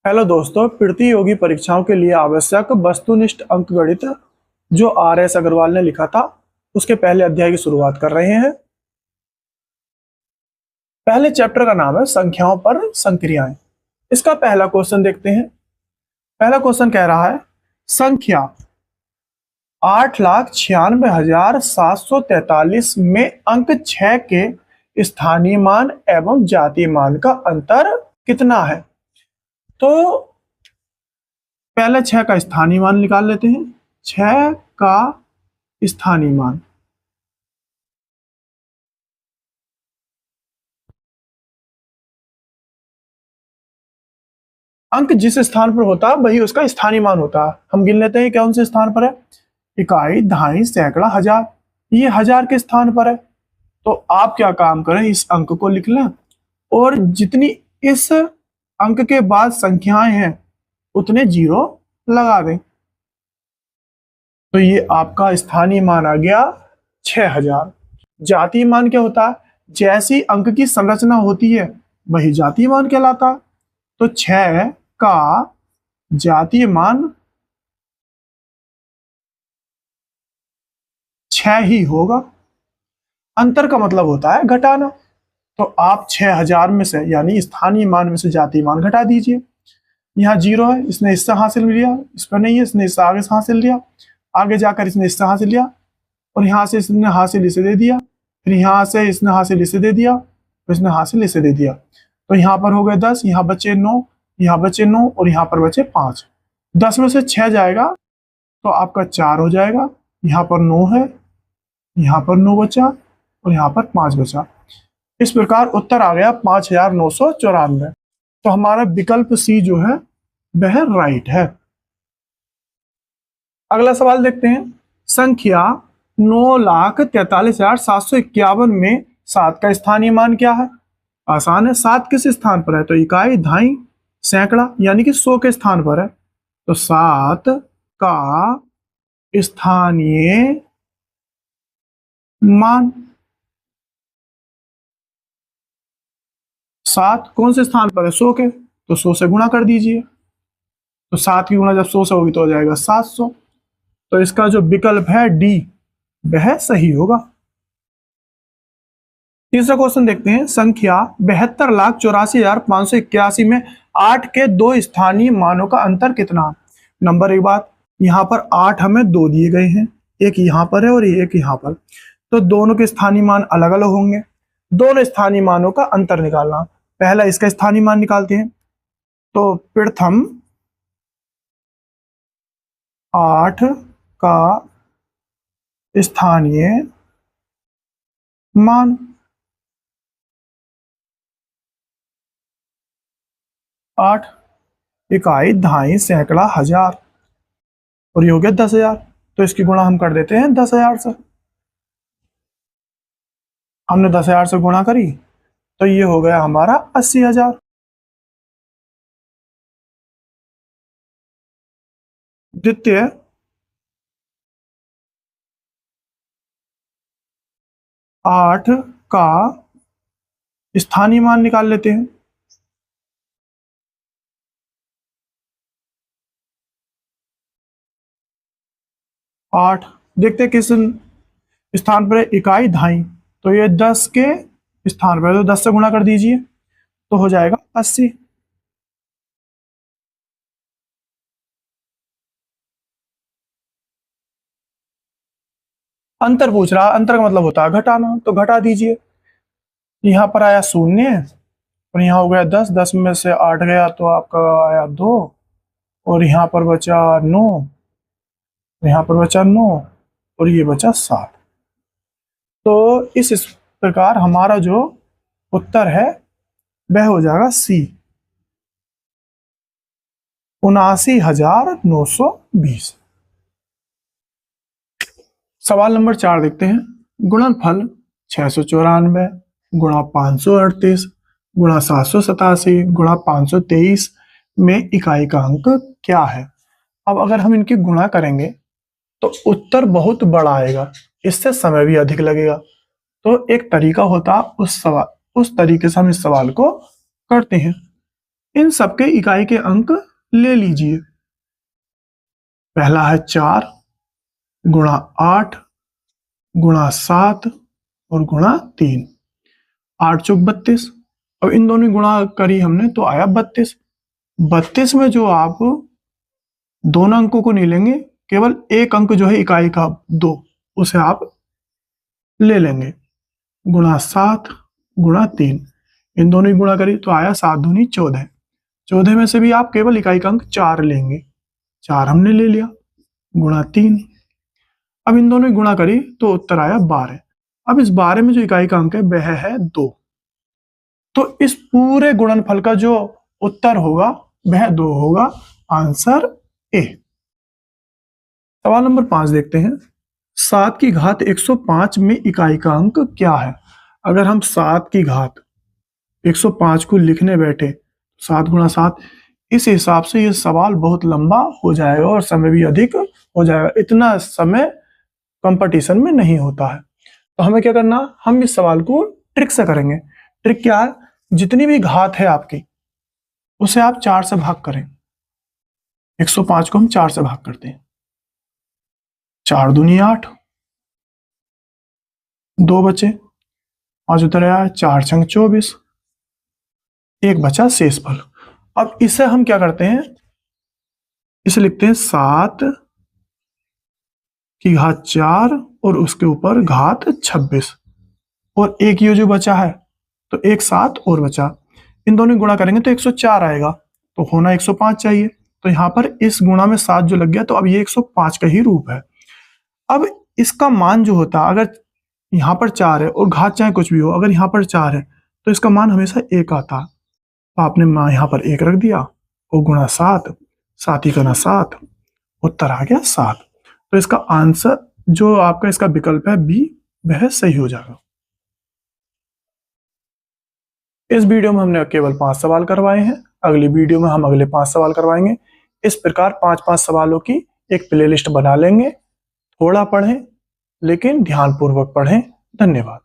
Hello दोस्तों, प्रतियोगी परीक्षाओं के लिए आवश्यक वस्तुनिष्ठ अंकगणित जो आर.एस. अग्रवाल ने लिखा था उसके पहले अध्याय की शुरुआत कर रहे हैं। पहले चैप्टर का नाम है संख्याओं पर संक्रियाएं। इसका पहला क्वेश्चन देखते हैं। पहला क्वेश्चन कह रहा है संख्या 8,96,743 में अंक 6 के स्थानीय मान एवं जातीय मान का अंतर कितना है। तो पहले 6 का स्थानीय मान निकाल लेते हैं। 6 का स्थानीय मान अंक जिस स्थान पर होता है वही उसका स्थानीय मान होता है। हम गिन लेते हैं कौन से स्थान पर है। इकाई, दहाई, सैकड़ा, हजार। ये हजार के स्थान पर है। तो आप क्या काम करें, इस अंक को लिख लें और जितनी इस अंक के बाद संख्याएं हैं उतने जीरो लगा दें। तो ये आपका स्थानीय मान आ गया 6000। जातीय मान क्या होता है, जैसी अंक की संरचना होती है वही जातीय मान कहलाता। तो 6 का जातीय मान 6 ही होगा। अंतर का मतलब होता है घटाना। तो आप 6000 में से यानी स्थानीय मान में से जातीय मान घटा दीजिए। यहाँ जीरो है, इसने इससे हासिल लिया, इस पर नहीं है, इसने इससे आगे से हासिल लिया, आगे जाकर इसने इससे हासिल लिया और यहाँ से इसने हासिल इसे दे दिया, फिर यहाँ से इसने हासिल इसे दे दिया, फिर इसने हासिल इसे दे दिया। तो यहाँ पर हो गए 10, यहाँ बचे 9, यहाँ बचे 9 और यहाँ पर बचे 5। 10 में से 6 जाएगा तो आपका 4 हो जाएगा। यहाँ पर 9 है, यहाँ पर 9 बचा और यहाँ पर 5 बचा। इस प्रकार उत्तर आ गया 5994। तो हमारा विकल्प सी जो है वह राइट है। अगला सवाल देखते हैं। संख्या 9,43,751 में 7 का स्थानीय मान क्या है। आसान है, 7 किस स्थान पर है, तो इकाई, दहाई, सैकड़ा यानी कि 100 के स्थान पर है। तो 7 का स्थानीय मान 7 कौन से स्थान पर है, 100 के, तो 100 से गुणा कर दीजिए। तो 7 की गुणा जब 100 से होगी तो हो जाएगा 700। तो इसका जो विकल्प है डी वह सही होगा। तीसरा क्वेश्चन देखते हैं। संख्या 72,84,581 में 8 के 2 स्थानीय मानों का अंतर कितना। नंबर एक बात, यहाँ पर 8 हमें 2 दिए गए हैं, एक यहाँ पर है और एक यहाँ पर। तो दोनों के स्थानीय मान अलग अलग होंगे। दोनों स्थानीय मानों का अंतर निकालना। पहला इसका स्थानीय मान निकालते हैं। तो प्रथम 8 का स्थानीय मान 8 इकाई, दहाई, सैकड़ा, हजार और ये हो गया 10,000। तो इसकी गुणा हम कर देते हैं 10,000 से। हमने 10,000 से गुणा करी तो ये हो गया हमारा 80,000। द्वितीय 8 का स्थानीय मान निकाल लेते हैं। 8 देखते हैं किस स्थान पर है, इकाई, दहाई, तो ये 10 के स्थान पर है, तो 10 से गुणा कर दीजिए तो हो जाएगा 80। अंतर पूछ रहा, अंतर का मतलब होता है घटाना, तो घटा दीजिए। यहाँ पर आया 0 और यहाँ हो गया 10, 10 में से 8 गया तो आपका आया 2 और यहाँ पर बचा 9, यहाँ पर बचा 9 और ये बचा 7। तो इस प्रकार हमारा जो उत्तर है वह हो जाएगा सी, 79,920। सवाल नंबर 4 देखते हैं। गुणनफल 694 गुणा 538 गुणा 787 गुणा 523 में इकाई का अंक क्या है। अब अगर हम इनकी गुणा करेंगे तो उत्तर बहुत बड़ा आएगा, इससे समय भी अधिक लगेगा। तो एक तरीका होता उस तरीके से हम इस सवाल को करते हैं। इन सबके इकाई के अंक ले लीजिए। पहला है 4 गुणा 8 गुणा 7 और गुणा 3, 8 चौक 32। अब इन दोनों गुणा करी हमने तो आया 32। 32 में जो आप दोनों अंकों को नहीं लेंगे, केवल एक अंक जो है इकाई का 2, उसे आप ले लेंगे। गुणा 7 गुणा 3, इन दोनों की गुणा करी तो आया 7 दूनी 14। 14 में से भी आप केवल इकाई का अंक 4 लेंगे, 4 हमने ले लिया। गुणा 3, अब इन दोनों की गुणा करी तो उत्तर आया 12। अब इस 12 में जो इकाई का अंक है वह है 2, तो इस पूरे गुणनफल का जो उत्तर होगा वह 2 होगा। Answer A. सवाल नंबर 5 देखते हैं। 7 की घात 105 में इकाई का अंक क्या है? अगर हम 7 की घात 105 को लिखने बैठे, 7 गुणा 7, इस हिसाब से ये सवाल बहुत लंबा हो जाएगा और समय भी अधिक हो जाएगा। इतना समय कंपटीशन में नहीं होता है। तो हमें क्या करना, हम इस सवाल को ट्रिक से करेंगे। ट्रिक क्या है, जितनी भी घात है आपकी उसे आप 4 से भाग करें। 105 को हम 4 से भाग करते हैं, 4 दूनी 8, 2 बचे, 5 उतर आया, 4 छंग 24, 1 बचा शेषफल। अब इसे हम क्या करते हैं, इसे लिखते हैं 7 की घात 4 और उसके ऊपर घात 26, और एक ये जो बचा है तो एक 7 और बचा, इन दोनों की गुणा करेंगे तो 104 आएगा, तो होना 105 चाहिए। तो यहां पर इस गुणा में 7 जो लग गया, तो अब ये 105 का ही रूप है। अब इसका मान जो होता, अगर यहां पर 4 है और घात चाहे कुछ भी हो, अगर यहां पर 4 है तो इसका मान हमेशा 1 आता। तो आपने यहां पर 1 रख दिया और गुणा 7, 7 ही गुना 7, उत्तर आ गया 7। तो इसका आंसर जो आपका इसका विकल्प है बी, वह सही हो जाएगा। इस वीडियो में हमने केवल 5 सवाल करवाए हैं, अगली वीडियो में हम अगले 5 सवाल करवाएंगे। इस प्रकार 5-5 सवालों की एक प्लेलिस्ट बना लेंगे। थोड़ा पढ़ें लेकिन ध्यानपूर्वक पढ़ें। धन्यवाद।